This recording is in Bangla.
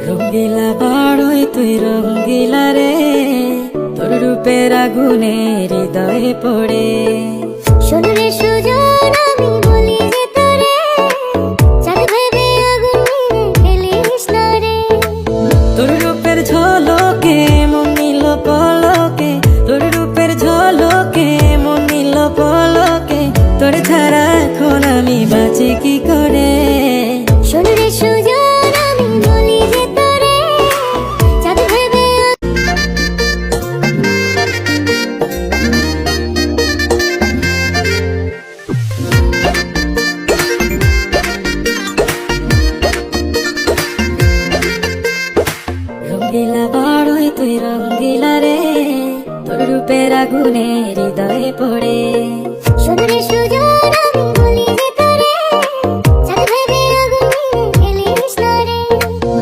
রঙ্গিলা বাড়ই তুই রঙ্গিলা রে, তোর রূপের আগুনে হৃদয়ে পড়ে। শোন রে সুজন আমি বলি যে তোরে, চাঁদ ভেবে আগুন নিয়ে ফেলিস না রে। তোর রূপের ঝলকে মন নিল পলকে, তোর রূপের ঝলকে মন নিল পলকে, তোর ছাড়া এখন আমি বাঁচি কি করে। শোন রে সুজন আমি বলি যে তোরে, চাঁদ ভেবে রঙ্গিলা বাড়ই তুই রঙ্গিলা রে, তোর রূপের আগুনে হৃদয়ে পড়ে।